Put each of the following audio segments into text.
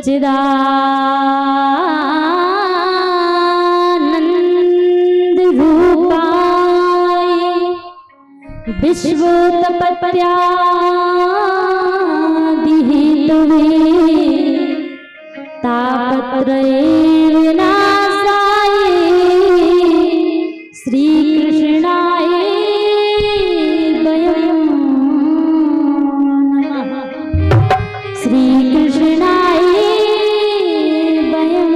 चिदानंद रूपाय विश्वोत्पत्त्यादिहेतवे तापत्रये विनाशाय श्रीकृष्णाय वयं नमः। श्रीकृष्णाय वयं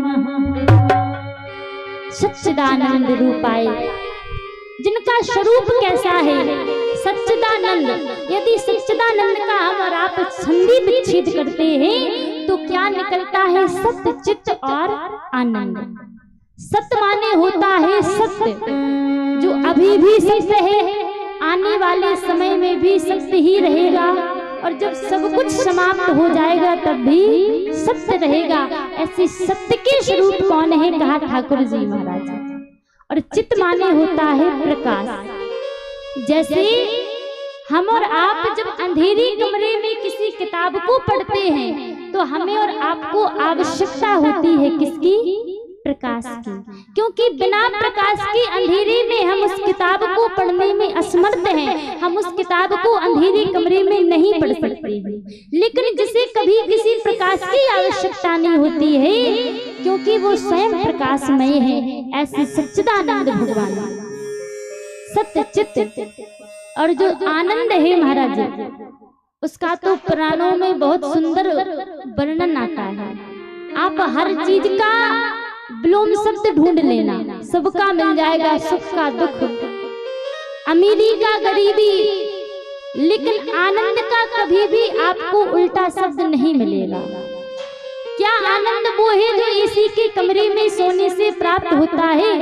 नमः। सच्चिदानंद रूपाय, जिनका स्वरूप कैसा है? सच्चिदानंद। यदि सच्चिदानंद का हम और आप संधि विच्छेद करते हैं तो क्या निकलता है? सत्य, चित्त और आनंद। सत्य माने होता है सत्य, जो अभी भी सत्य है, आने वाले समय में भी सत्य ही रहेगा, और जब सब कुछ समाप्त हो जाएगा तब भी सत्य रहेगा। ऐसे सत्य के स्वरूप कौन है? कहा ठाकुर जी महाराज। और चित्त माने होता है प्रकाश। जैसे हम और आप जब अंधेरी कमरे में किसी किताब को पढ़ते हैं तो हमें और आपको आवश्यकता होती है किसकी? प्रकाश की। क्योंकि बिना प्रकाश के अंधेरे में हम उस किताब को पढ़ने में असमर्थ हैं। हम उस किताब को अंधेरे कमरे में नहीं पढ़ सकते हैं। लेकिन जिसे कभी किसी प्रकाश की आवश्यकता नहीं होती है, क्योंकि वो स्वयं प्रकाशमय है, ऐसे सच्चिदानंद भगवान। सत्य, चित्त और जो आनंद है महाराज, उसका तो पुराणों में बहुत सुंदर वर्णन आता है। आप हर चीज का विलोम शब्द ढूंढ लेना, सबका मिल जाएगा, सुख का दुख, अमीरी का गरीबी, लेकिन आनंद का कभी भी आपको उल्टा शब्द नहीं मिलेगा। क्या आनंद वो है जो इसी के कमरे में सोने से प्राप्त होता है?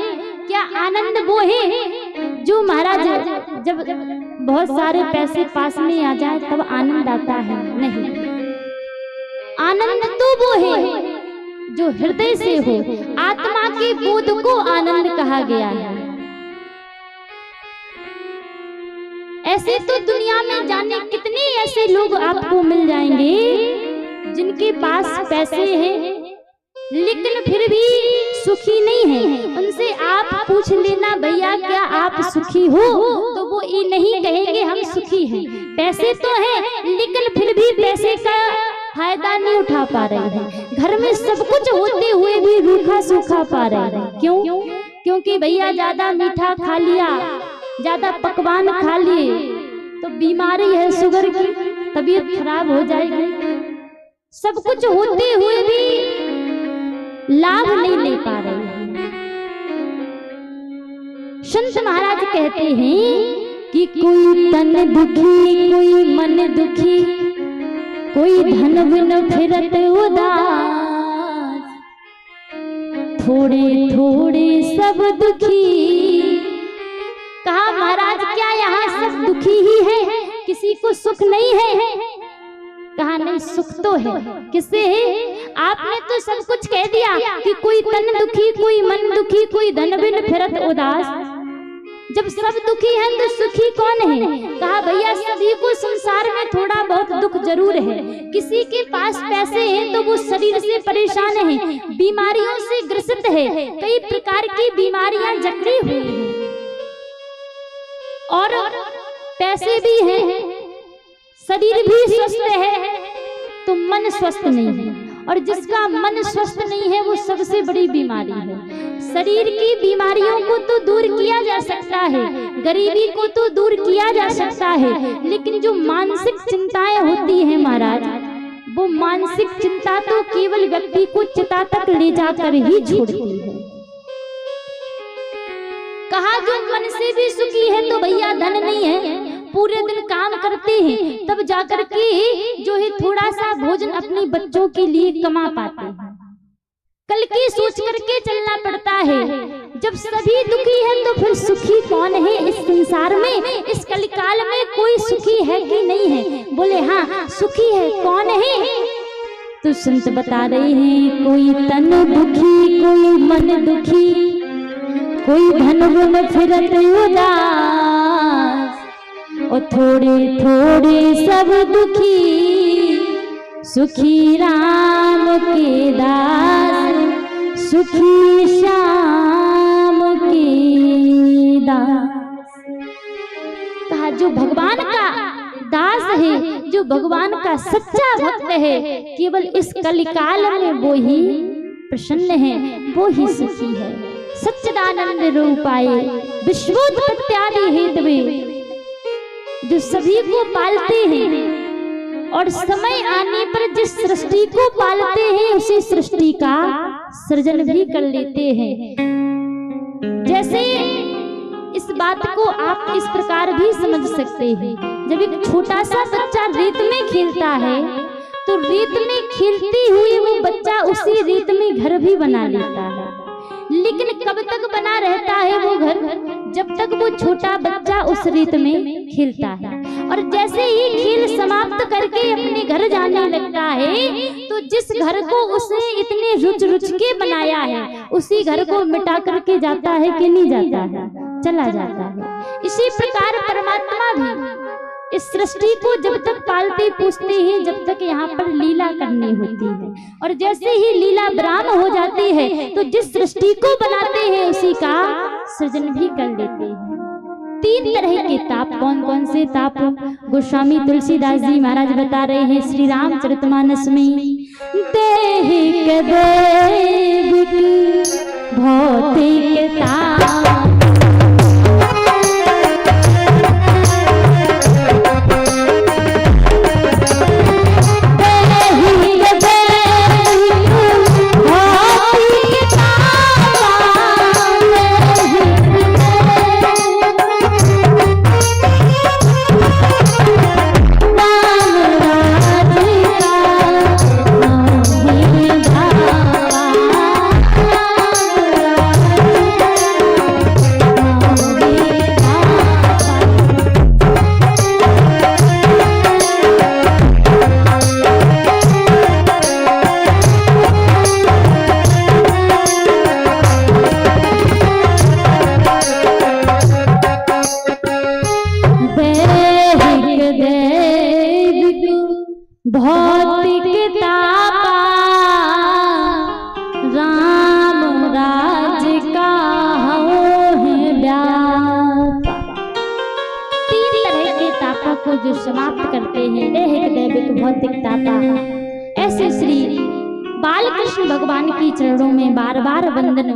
क्या आनंद वो है जो महाराज जब बहुत सारे पैसे पास में आ जाए तब आनंद आता है? नहीं, आनंद तो वो है जो हृदय से हो। आत्मा के बोध को आनंद कहा गया है। ऐसे तो दुनिया में जाने कितने ऐसे लोग आपको मिल जाएंगे जिनके पास पैसे हैं लेकिन फिर भी सुखी नहीं है। उनसे आप पूछ लेना, भैया क्या आप सुखी हो? तो वो ये नहीं कहेंगे हम सुखी हैं। पैसे तो हैं लेकिन फिर भी पैसे का फायदा नहीं उठा पा रहे हैं। घर में सब कुछ होते हुए भी रूखा सूखा पा रहे हैं। क्यों? क्योंकि भैया ज्यादा मीठा खा लिया, ज्यादा पकवान खा लिए तो बीमारी है शुगर की, तबीयत खराब हो जाएगी। सब कुछ होते हुए भी लाभ नहीं ले पा रहे हैं। संत महाराज कहते हैं कि कोई तन दुखी, कोई मन दुखी, कोई धन बिन फिरत उदास, थोड़े थोड़े सब दुखी। कहा महाराज क्या यहाँ सब दुखी ही है? किसी को सुख नहीं है? कहा नहीं, सुख तो है। किससे है? आपने तो सब कुछ कह दिया कि कोई तन दुखी, कोई मन दुखी, कोई धन बिन फिरत उदास। जब सब दुखी हैं तो सुखी कौन है? कहा भैया सभी को संसार में थोड़ा बहुत दुख जरूर है। किसी के पास पैसे हैं तो वो शरीर से परेशान है, बीमारियों से ग्रसित है, कई प्रकार की बीमारियां जकड़ी हुई हैं, और पैसे भी हैं, शरीर भी स्वस्थ है तो मन स्वस्थ नहीं है। और जिसका मन स्वस्थ नहीं है वो सबसे बड़ी बीमारी है। शरीर की बीमारियों को तो दूर किया जा सकता है, गरीबी को तो दूर किया जा सकता है, लेकिन जो मानसिक चिंताएं होती हैं महाराज, वो मानसिक चिंता तो केवल व्यक्ति को चिता तक ले जाकर ही छोड़ती है। कहा जो मन से भी सुखी है तो भैया धन नहीं है, पूरे दिन काम करते हैं तब जाकर के जो है थोड़ा सा भोजन अपने बच्चों के लिए कमा पाते हैं। कल की सोच करके चलना पड़ता है। जब सभी दुखी हैं तो फिर सुखी कौन है इस संसार में? इस कलिकाल में कोई सुखी है कि नहीं है? बोले हाँ सुखी है। कौन है? तो संत बता रहे हैं कोई तन दुखी, कोई मन दुखी, कोई धन गुण फिरत उदास, और थोड़े थोड़े सब दुखी, सुखी राम के दास, सुखी श्याम के दास। कहा जो भगवान का दास है, जो भगवान का सच्चा भक्त है, केवल इस कलिकाल में वो ही प्रसन्न है, वो ही सुखी है। सच्चिदानंद रूपाए विश्वोत्पत्त्यादि हेतवे, जो सभी को पालते हैं और समय आने पर जिस सृष्टि को पालते हैं उसी सृष्टि का सृजन भी कर लेते हैं। जैसे इस बात को आप इस प्रकार भी समझ सकते हैं, जब एक छोटा सा बच्चा रेत में खेलता है तो रेत में खेलती हुई वो बच्चा उसी रेत में घर भी बना लेता है, लेकिन कब तक बना रहता है वो घर? जब तक वो छोटा बच्चा उस रेत में खेलता है। और जैसे ही खेल समाप्त करके अपने घर जाने लगता है तो जिस घर को उसने इतने रुच के बनाया है उसी घर को मिटा करके जाता है कि नहीं जाता है? चला जाता है। इसी प्रकार परमात्मा भी इस सृष्टि को जब तक पालते पोसते हैं, जब तक यहाँ पर लीला करनी होती है, और जैसे ही लीला विराम हो जाती है तो जिस सृष्टि को बनाते हैं उसी का सृजन भी कर लेते हैं। 3 तरह के ताप, कौन कौन से ताप गोस्वामी तुलसीदास जी महाराज बता रहे हैं श्री रामचरितमानस में। दैहिक दैविक भौतिक ताप, भौतिक तापा राम राज का है व्यापा। 3 तरह के तापों को जो समाप्त करते हैं, दैहिक दैविक भौतिक तापा, ऐसे श्री बालकृष्ण भगवान की चरणों में बार बार वंदन